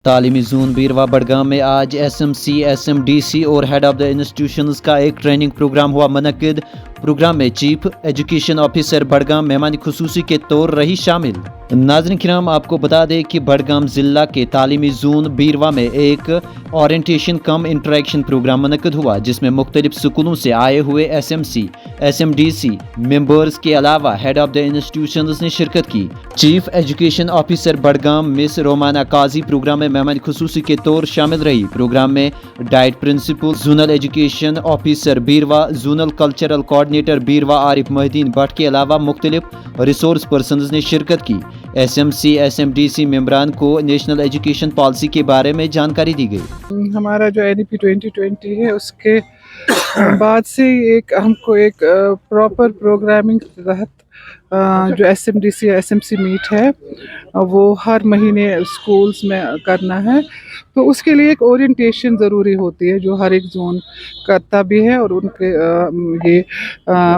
तालीमी जोन बीरवा बडगाम में आज SMC, SMDC और हेड ऑफ द इंस्टीट्यूशंस का एक ट्रेनिंग प्रोग्राम हुआ मुनक्किद। प्रोग्राम में चीफ एजुकेशन ऑफिसर बडगाम मेहमान खुसूसी के तौर रही शामिल। नाज़रीन किराम, आपको बता दें कि बडगाम ज़िला के तालीमी जोन बीरवा में एक ओरिएंटेशन कम इंटरेक्शन प्रोग्राम मुनक्किद हुआ, जिसमें मुख्तलिफ स्कूलों से आए हुए SMC, SMDC मेंबर्स के अलावा हेड ऑफ द इंस्टीट्यूशंस ने शिरकत की। Chief education officer Budgam miss Romana Qazi programme में मेहमान खुसूसी के तौर शामिल रही। प्रोग्राम में DIET principal, zonal education officer Beerwah, zonal cultural coordinator Beerwah Arif Mohiuddin Bhat के अलावा मुख्तलिफ रिसोर्स पर्सनस ने शिरकत की। SMC, SMDC मेंबरान को नेशनल एजुकेशन पॉलिसी के बारे में जानकारी दी गई। हमारा जो NEP 2020 है उसके बाद से हमको एक प्रॉपर प्रोग्रामिंग के तहत जो SMDC या SMC मीट है वो हर महीने स्कूल्स में करना है। तो उसके लिए एक ओरिएंटेशन ज़रूरी होती है जो हर एक जोन करता भी है, और उनके ये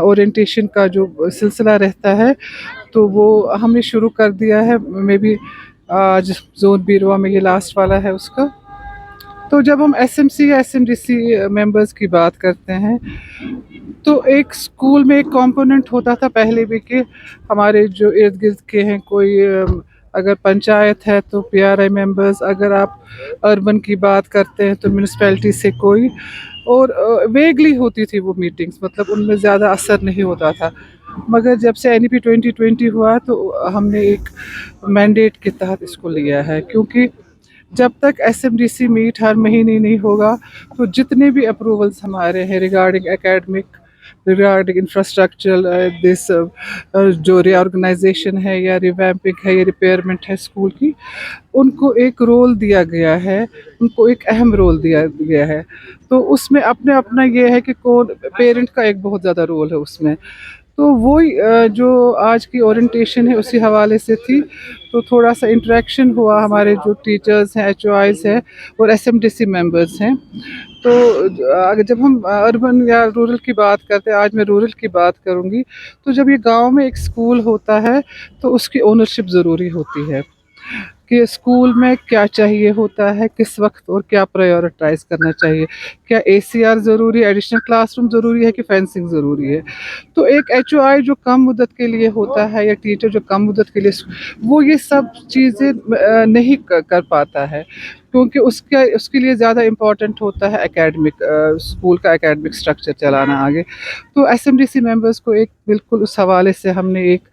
ओरिएंटेशन का जो सिलसिला रहता है तो वो हमने शुरू कर दिया है। मे बी आज जोन बीरवा में ये लास्ट वाला है उसका। तो जब हम SMC या SMDC मेंबर्स की बात करते हैं तो एक स्कूल में एक कंपोनेंट होता था पहले भी कि हमारे जो इर्द गिर्द के हैं, कोई अगर पंचायत है तो PRI मेंबर्स, अगर आप अर्बन की बात करते हैं तो म्यूनिसिपैलिटी से कोई, और वेगली होती थी वो मीटिंग्स, मतलब उनमें ज़्यादा असर नहीं होता था। मगर जब से NEP 2020 हुआ तो हमने एक मैंडेट के तहत इसको लिया है, क्योंकि जब तक SMDC मीट हर महीने नहीं होगा तो जितने भी अप्रूवल्स हमारे हैं regarding academic, regarding infrastructure, this जो रीऑर्गेनाइजेशन है या रिवैम्पिंग है या रिपेयरमेंट है स्कूल की, उनको एक रोल दिया गया है, उनको एक अहम रोल दिया गया है। तो उसमें अपने अपना ये है कि कौन, पेरेंट का एक बहुत ज़्यादा रोल है उसमें। तो वही जो आज की ओरिएंटेशन है उसी हवाले से थी। तो थोड़ा सा इंटरेक्शन हुआ, हमारे जो टीचर्स हैं, HOIs हैं और SMDC मेंबर्स हैं। तो अगर जब हम अर्बन या रूरल की बात करते हैं, आज मैं रूरल की बात करूंगी, तो जब ये गांव में एक स्कूल होता है तो उसकी ओनरशिप ज़रूरी होती है कि स्कूल में क्या चाहिए होता है, किस वक्त और क्या प्रायोरिटाइज करना चाहिए, क्या ACR ज़रूरी है, एडिशनल क्लासरूम ज़रूरी है कि फेंसिंग ज़रूरी है। तो एक HOI जो कम मुद्दत के लिए होता है या टीचर जो कम मुद्दत के लिए, वो ये सब चीज़ें नहीं कर पाता है, क्योंकि उसके लिए ज़्यादा इम्पॉर्टेंट होता है एकेडमिक, स्कूल का एकेडमिक स्ट्रक्चर चलाना आगे। तो SMDC मेंबर्स को एक बिल्कुल उस हवाले से हमने एक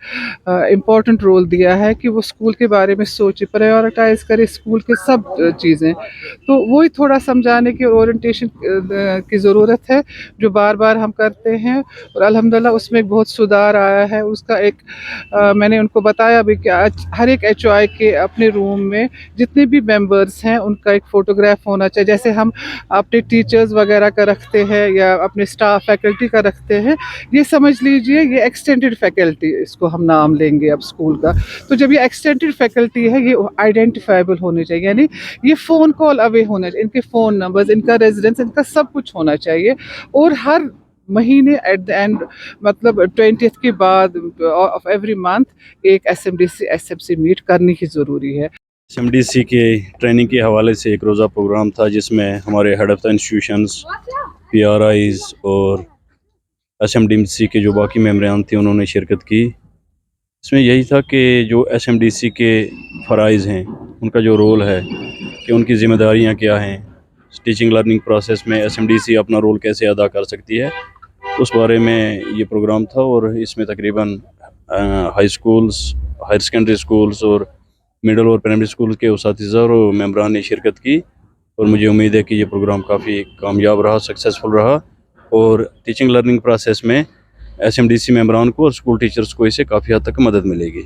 इम्पॉर्टेंट रोल दिया है कि वो स्कूल के बारे में सोचे, प्रायोरिटाइज करे स्कूल के सब चीज़ें। तो वही थोड़ा समझाने की, ओरिएंटेशन की ज़रूरत है जो बार बार हम करते हैं, और अल्हम्दुलिल्लाह उसमें बहुत सुधार आया है। उसका एक मैंने उनको बताया भी कि आज हर एक HOI के अपने रूम में जितने भी मेंबर्स हैं उनका एक फ़ोटोग्राफ होना चाहिए। जैसे हम अपने टीचर्स वगैरह का रखते हैं या अपने स्टाफ फैकल्टी का रखते हैं, ये समझ लीजिए ये एक्सटेंडेड फैकल्टी, इसको हम नाम लेंगे अब स्कूल का। तो जब ये एक्सटेंडेड फैकल्टी है, ये आइडेंटिफाइबल होने चाहिए, यानी ये फ़ोन कॉल अवे होना चाहिए, इनके फ़ोन नंबर्स, इनका रेजिडेंस, इनका सब कुछ होना चाहिए। और हर महीने एट द एंड, मतलब 20th के बाद ऑफ एवरी मंथ एक SMDC SMC मीट करनी ही ज़रूरी है। SMDC के ट्रेनिंग के हवाले से एक रोज़ा प्रोग्राम था जिसमें हमारे head of the institutions, PRIs और SMDC के जो बाकी मेम्बरान थे उन्होंने शिरकत की। इसमें यही था कि जो SMDC के फ़राइज़ हैं उनका जो रोल है कि उनकी ज़िम्मेदारियां क्या हैं, टीचिंग लर्निंग प्रोसेस में SMDC अपना रोल कैसे अदा कर सकती है, उस बारे में ये प्रोग्राम था। और इसमें तकरीबन high schools, higher secondary schools और मिडिल और प्राइमरी स्कूल के उसातिज़ा और मेंबरान ने शिरकत की। और मुझे उम्मीद है कि ये प्रोग्राम काफ़ी कामयाब रहा, सक्सेसफुल रहा, और टीचिंग लर्निंग प्रोसेस में SMDC मेंबरान को और स्कूल टीचर्स को इससे काफ़ी हद तक मदद मिलेगी।